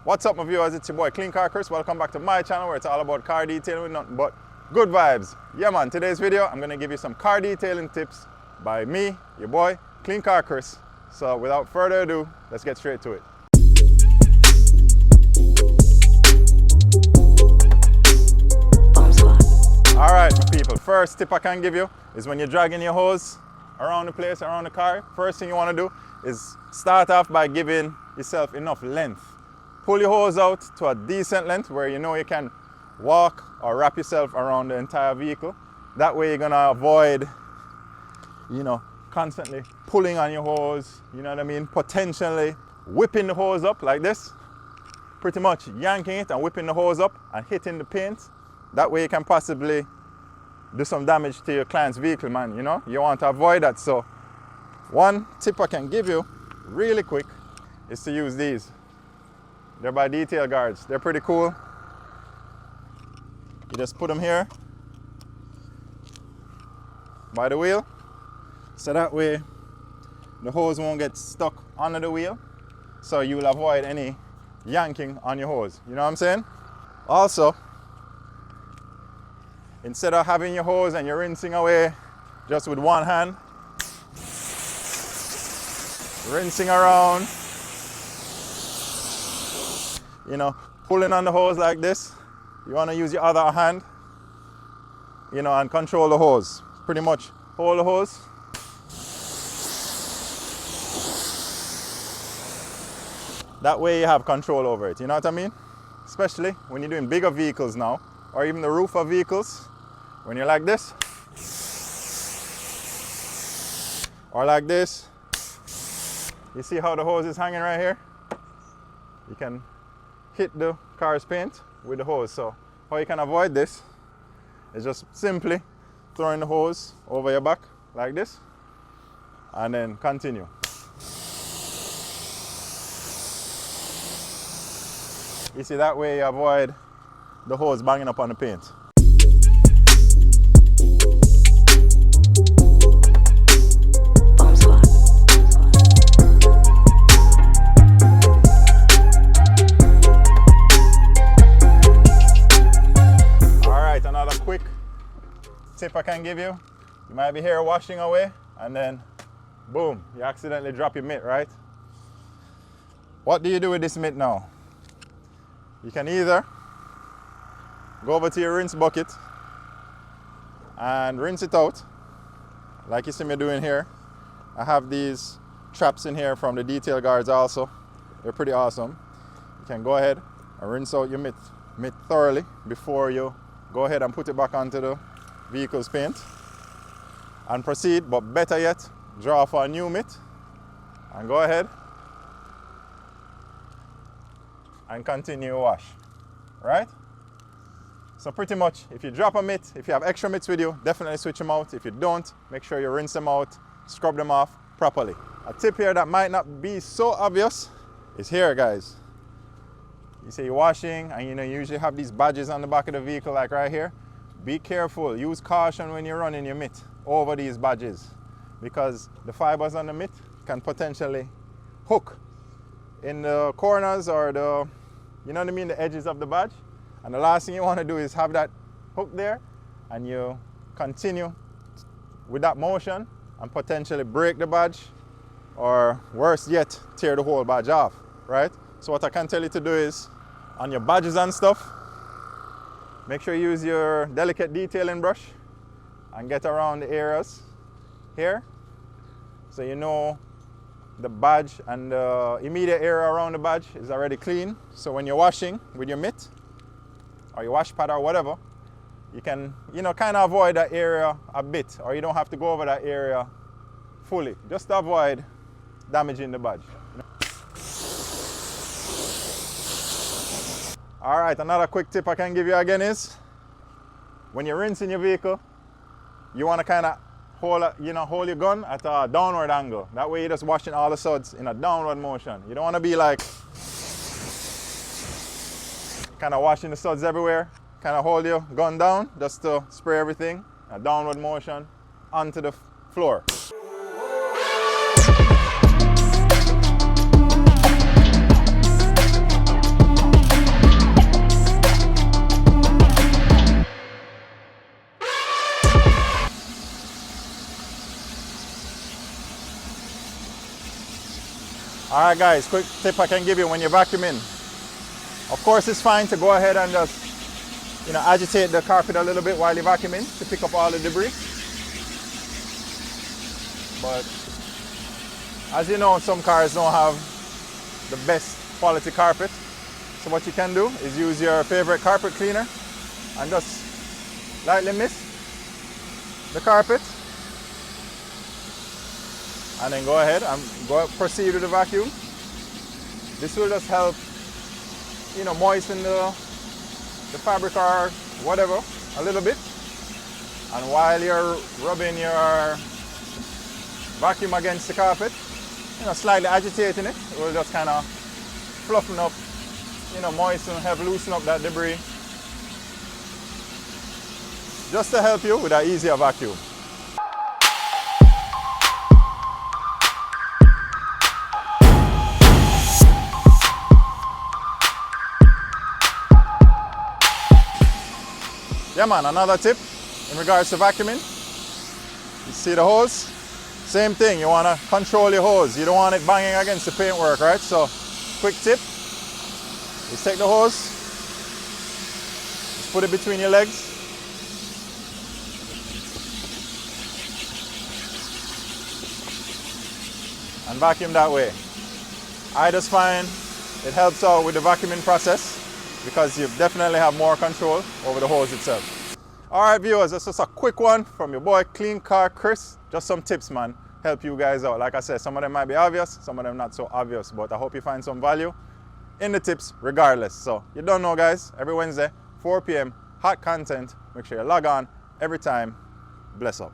What's up, my viewers? It's your boy Clean Car Chris. Welcome back to my channel where it's all about car detailing with nothing but good vibes. Yeah man, today's video I'm gonna give you some car detailing tips by me, your boy Clean Car Chris. So without further ado, let's get straight to it. Alright my people, first tip I can give you is when you're dragging your hose around the place, around the car, first thing you want to do is start off by giving yourself enough length. Pull your hose out to a decent length where you know you can walk or wrap yourself around the entire vehicle. That way you're gonna avoid, constantly pulling on your hose, you know what I mean? Potentially whipping the hose up like this. Pretty much yanking it and whipping the hose up and hitting the paint. That way you can possibly do some damage to your client's vehicle, man, you know? You want to avoid that. So one tip I can give you really quick is to use these. They're by Detail Guards. They're pretty cool. You just put them here by the wheel, so that way the hose won't get stuck under the wheel, so you will avoid any yanking on your hose. You know what I'm saying? Also, instead of having your hose and you're rinsing away just with one hand, rinsing around, pulling on the hose like this, you want to use your other hand, and control the hose. Pretty much hold the hose. That way you have control over it, you know what I mean? Especially when you're doing bigger vehicles now, or even the roof of vehicles, when you're like this, or like this. You see how the hose is hanging right here? You can hit the car's paint with the hose. So how you can avoid this is just simply throwing the hose over your back like this and then continue. You see, that way you avoid the hose banging up on the paint. Tip I can give you, you might be here washing away and then boom, you accidentally drop your mitt, right? What do you do with this mitt now? You can either go over to your rinse bucket and rinse it out like you see me doing here. I have these traps in here from the Detail Guards also. They're pretty awesome. You can go ahead and rinse out your mitt thoroughly before you go ahead and put it back onto the vehicle's paint and proceed, but better yet, draw for a new mitt and go ahead and continue wash, right? So pretty much, if you drop a mitt, if you have extra mitts with you, definitely switch them out. If you don't, make sure you rinse them out, scrub them off properly. A tip here that might not be so obvious is here, guys. You say you're washing and you usually have these badges on the back of the vehicle, like right here. Be careful, use caution when you're running your mitt over these badges, because the fibers on the mitt can potentially hook in the corners or the edges of the badge. And the last thing you want to do is have that hook there and you continue with that motion and potentially break the badge, or worse yet, tear the whole badge off, right? So what I can tell you to do is, on your badges and stuff, make sure you use your delicate detailing brush and get around the areas here, so you know the badge and the immediate area around the badge is already clean. So when you're washing with your mitt or your wash pad or whatever, you can kind of avoid that area a bit, or you don't have to go over that area fully, just to avoid damaging the badge. All right, another quick tip I can give you again is, when you're rinsing your vehicle, you want to kind of hold your gun at a downward angle. That way you're just washing all the suds in a downward motion. You don't want to be like kind of washing the suds everywhere. Kind of hold your gun down just to spray everything in a downward motion onto the floor. Alright guys, quick tip I can give you when you're vacuuming. Of course it's fine to go ahead and just, agitate the carpet a little bit while you're vacuuming to pick up all the debris. But as you know, some cars don't have the best quality carpet. So what you can do is use your favorite carpet cleaner and just lightly mist the carpet. And then go ahead and proceed with the vacuum. This will just help, moisten the fabric or whatever a little bit. And while you're rubbing your vacuum against the carpet, slightly agitating it, it will just kind of fluffen up, moisten, help loosen up that debris. Just to help you with an easier vacuum. Yeah man, another tip in regards to vacuuming. You see the hose? Same thing, you want to control your hose. You don't want it banging against the paintwork, right? So, quick tip, you take the hose, just put it between your legs. And vacuum that way. I just find it helps out with the vacuuming process, because you definitely have more control over the hose itself. Alright viewers, that's just a quick one from your boy Clean Car Chris. Just some tips, man, help you guys out. Like I said, some of them might be obvious, some of them not so obvious, but I hope you find some value in the tips regardless. So you don't know guys, every Wednesday, 4 p.m, hot content. Make sure you log on every time. Bless up.